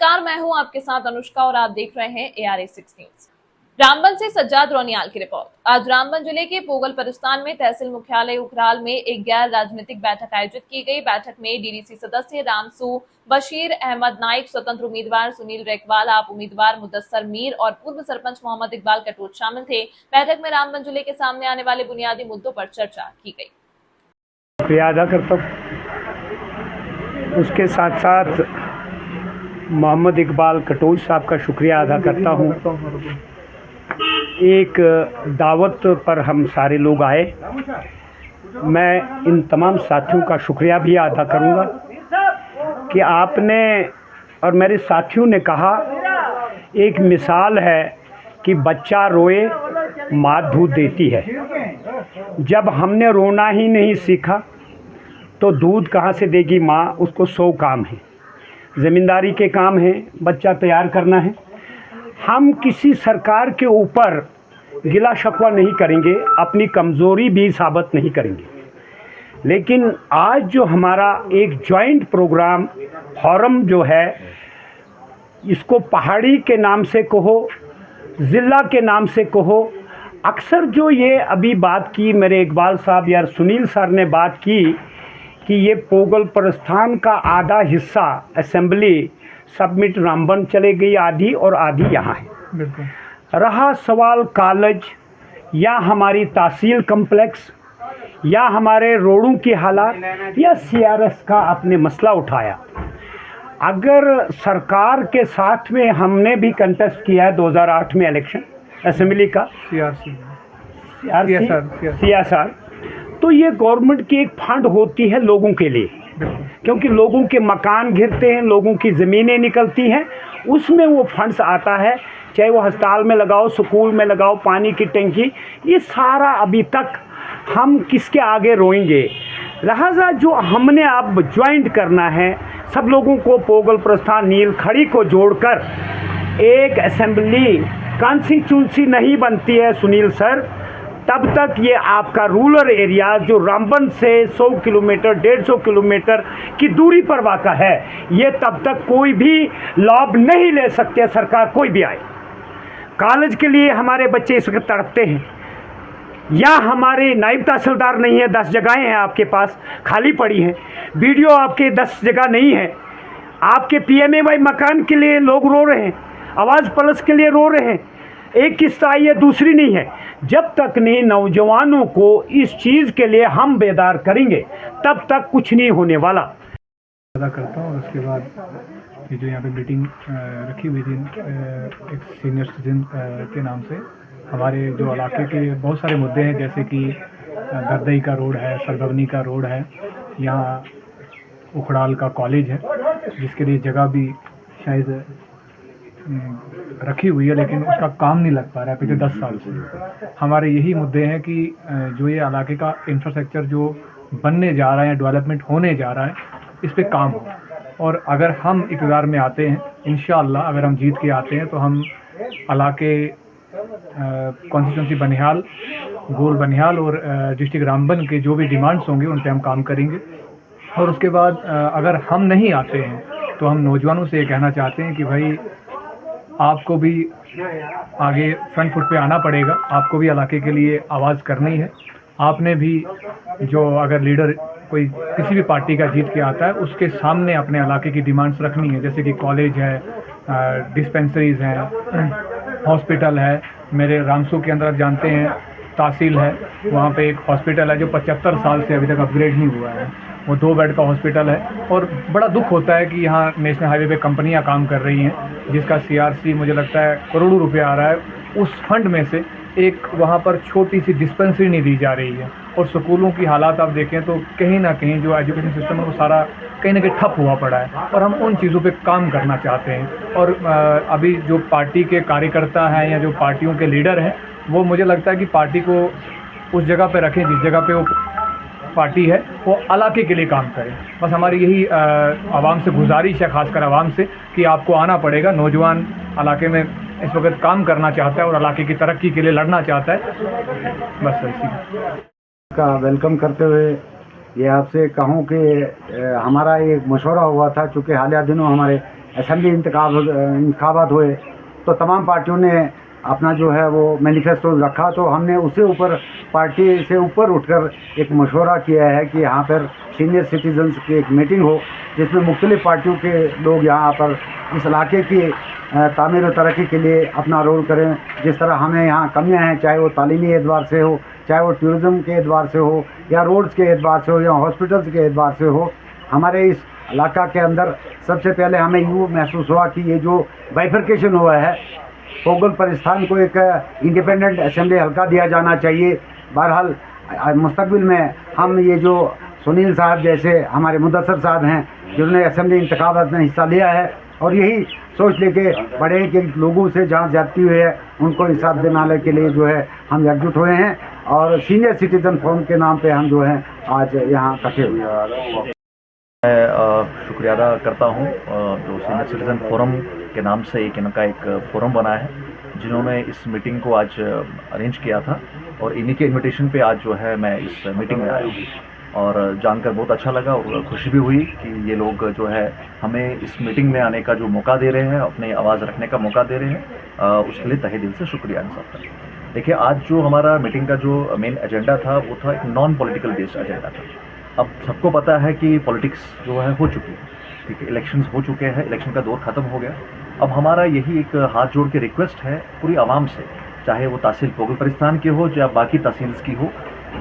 नमस्कार, मैं हूं आपके साथ अनुष्का और आप देख रहे हैं ARA6 न्यूज। रामबन से सज्जाद रोनियाल की रिपोर्ट। आज रामबन जिले के पोगल परिस्तान में तहसील मुख्यालय उखराल में एक गैर राजनीतिक बैठक आयोजित की गई। बैठक में DDC सदस्य रामसू, बशीर अहमद नाइक, स्वतंत्र उम्मीदवार सुनील रेकवाल, आप उम्मीदवार मुदस्सर मीर और पूर्व सरपंच मोहम्मद इकबाल कटोच शामिल थे। बैठक में रामबन जिले के सामने आने वाले बुनियादी मुद्दों पर चर्चा की गई। शुक्रिया अदा करता हूँ, उसके साथ साथ मोहम्मद इकबाल कटोच साहब का शुक्रिया अदा करता हूँ। एक दावत पर हम सारे लोग आए, मैं इन तमाम साथियों का शुक्रिया भी अदा करूँगा कि आपने और मेरे साथियों ने कहा, एक मिसाल है कि बच्चा रोए माँ दूध देती है। जब हमने रोना ही नहीं सीखा तो दूध कहाँ से देगी माँ? उसको 100 काम है, ज़मींदारी के काम है, बच्चा तैयार करना है। हम किसी सरकार के ऊपर गिला शकवा नहीं करेंगे, अपनी कमज़ोरी भी साबित नहीं करेंगे। लेकिन आज जो हमारा एक जॉइंट प्रोग्राम फोरम जो है, इसको पहाड़ी के नाम से कहो, ज़िला के नाम से कहो, अक्सर जो ये अभी बात की मेरे इकबाल साहब या सुनील सर ने बात की कि ये पोगल प्रस्थान का आधा हिस्सा असेंबली सबमिट रामबन चले गई आधी और आधी यहाँ है। रहा सवाल कॉलेज या हमारी तहसील कम्प्लेक्स या हमारे रोडों की हालात या CRS का आपने मसला उठाया। अगर सरकार के साथ में हमने भी कंटेस्ट किया है 2008 में इलेक्शन असेंबली का CSR, तो ये गवर्नमेंट की एक फंड होती है लोगों के लिए, क्योंकि लोगों के मकान घिरते हैं, लोगों की ज़मीनें निकलती हैं, उसमें वो फंड्स आता है। चाहे वो अस्पताल में लगाओ, स्कूल में लगाओ, पानी की टंकी, ये सारा अभी तक हम किसके आगे रोएंगे। लिहाजा जो हमने अब ज्वाइंट करना है, सब लोगों को पोगल प्रस्थान नील खड़ी को जोड़कर एक असेंबली कॉन्स्टिट्यूंसी नहीं बनती है सुनील सर, तब तक ये आपका रूरल एरिया जो रामबन से 100 किलोमीटर 150 किलोमीटर की दूरी पर वाक़ा है, ये तब तक कोई भी लाभ नहीं ले सकते, सरकार कोई भी आए। कॉलेज के लिए हमारे बच्चे इस वक्त तड़पते हैं, या हमारे नायब तहसीलदार नहीं है, 10 जगहें हैं आपके पास खाली पड़ी हैं, BDO आपके 10 जगह नहीं है, आपके PMAY मकान के लिए लोग रो रहे हैं, आवाज़ प्लस के लिए रो रहे हैं, एक किस्त आई है दूसरी नहीं है। जब तक नहीं नौजवानों को इस चीज़ के लिए हम बेदार करेंगे तब तक कुछ नहीं होने वाला। अदा करता हूँ। उसके बाद ये जो यहाँ पे मीटिंग रखी हुई थी एक सीनियर सिटीजन के नाम से, हमारे जो इलाके के बहुत सारे मुद्दे हैं, जैसे कि गर्दई का रोड है, सरगवनी का रोड है, यहाँ उखड़ाल का कॉलेज है जिसके लिए जगह भी शायद रखी हुई है, लेकिन उसका काम नहीं लग पा रहा है पिछले 10 साल से। हमारे यही मुद्दे हैं कि जो ये इलाके का इंफ्रास्ट्रक्चर जो बनने जा रहा है, डेवलपमेंट होने जा रहा है, इस पे काम हो। और अगर हम इक़्तिदार में आते हैं, इंशाअल्लाह अगर हम जीत के आते हैं, तो हम इलाके कॉन्स्टिट्यूंसी बनिहाल, गोल बनिहाल और डिस्ट्रिक्ट रामबन के जो भी डिमांड्स होंगे उन पर हम काम करेंगे। और उसके बाद अगर हम नहीं आते हैं तो हम नौजवानों से ये कहना चाहते हैं कि भाई आपको भी आगे फ्रंट फुट पे आना पड़ेगा, आपको भी इलाके के लिए आवाज़ करनी है। आपने भी जो अगर लीडर कोई किसी भी पार्टी का जीत के आता है, उसके सामने अपने इलाके की डिमांड्स रखनी है, जैसे कि कॉलेज है, डिस्पेंसरीज़ हैं, हॉस्पिटल है। मेरे रामसू के अंदर आप जानते हैं तहसील है, वहाँ पे एक हॉस्पिटल है जो 75 साल से अभी तक अपग्रेड नहीं हुआ है, वो 2 बेड का हॉस्पिटल है। और बड़ा दुख होता है कि यहाँ नेशनल हाईवे पे कंपनियाँ काम कर रही हैं, जिसका CRC मुझे लगता है करोड़ों रुपए आ रहा है, उस फंड में से एक वहाँ पर छोटी सी डिस्पेंसरी नहीं दी जा रही है। और स्कूलों की हालात आप देखें तो कहीं ना कहीं जो एजुकेशन सिस्टम है वो सारा कहीं ना कहीं ठप हुआ पड़ा है, और हम उन चीज़ों पे काम करना चाहते हैं। और अभी जो पार्टी के कार्यकर्ता हैं या जो पार्टियों के लीडर हैं, वो मुझे लगता है कि पार्टी को उस जगह पे रखें जिस जगह पे वो पार्टी है, वो इलाके के लिए काम करें। बस हमारी यही आवाम से गुजारिश है, खासकर आवाम से, कि आपको आना पड़ेगा। नौजवान इलाके में इस वक्त काम करना चाहता है और इलाके की तरक्की के लिए लड़ना चाहता है। बस इसी का वेलकम करते हुए ये आपसे कहूँ कि हमारा एक मशवरा हुआ था, चूँकि हालिया दिनों हमारे असेंबली इंतखाबात हुए तो तमाम पार्टियों ने अपना जो है वो मैनिफेस्टो रखा, तो हमने उससे ऊपर पार्टी से ऊपर उठकर एक मशवरा किया है कि यहाँ पर सीनियर सिटीजन्स की एक मीटिंग हो जिसमें मुख्तलिफ़ पार्टियों के लोग यहाँ पर इस इलाके की तामीर और तरक्की के लिए अपना रोल करें। जिस तरह हमें यहाँ कमियाँ हैं, चाहे वो तालीमी एतबार से हो, चाहे वो टूरिज़म के एतबार से हो, या रोड्स के एतबार से हो, या हॉस्पिटल्स के एतबार से हो, हमारे इस इलाका के अंदर सबसे पहले हमें यूँ महसूस हुआ कि ये जो बाइफरकेशन हुआ है, पोगल परिस्थान को एक इंडिपेंडेंट असेंबली हल्का दिया जाना चाहिए। बहरहाल मुस्तकबिल में हम ये जो सुनील साहब जैसे हमारे मुदस्सर साहब हैं जिन्होंने असेंबली इंतखाबात में हिस्सा लिया है और यही सोच लेके बड़े कि लोगों से जहाँ ज्यादती हुई है उनको इंसाफ दिलाने के लिए जो है हम एकजुट हुए हैं और सीनियर सिटीजन फोरम के नाम पे हम जो है आज यहाँ इकट्ठे हुए हैं। मैं शुक्रिया अदा करता हूँ जो सीनियर सिटीज़न फोरम के नाम से इनका एक फोरम बना है, जिन्होंने इस मीटिंग को आज अरेंज किया था और इन्हीं के इनविटेशन पे आज जो है मैं इस मीटिंग में आया हूँ और जानकर बहुत अच्छा लगा और खुशी भी हुई कि ये लोग जो है हमें इस मीटिंग में आने का जो मौका दे रहे हैं, अपनी आवाज़ रखने का मौका दे रहे हैं, उसके लिए तहे दिल से शुक्रिया इन सबका। देखिए, आज जो हमारा मीटिंग का जो मेन एजेंडा था वो था एक नॉन पॉलिटिकल बेस्ड एजेंडा था। अब सबको पता है कि पॉलिटिक्स जो है हो चुकी है, ठीक है, इलेक्शंस हो चुके हैं, इलेक्शन का दौर ख़त्म हो गया। अब हमारा यही एक हाथ जोड़ के रिक्वेस्ट है पूरी आवाम से, चाहे वो तहसील पोगल परिस्थान की हो या बाकी तहसील्स की हो,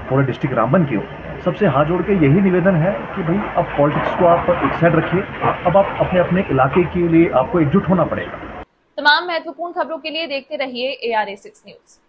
पूरे डिस्ट्रिक्ट रामबन की हो, सबसे हाथ जोड़ के यही निवेदन है कि भाई अब पॉलिटिक्स को आप एक साइड रखिए, अब आप अपने अपने इलाके के लिए आपको एकजुट होना पड़ेगा। तमाम महत्वपूर्ण खबरों के लिए देखते रहिए ARA 6 न्यूज़।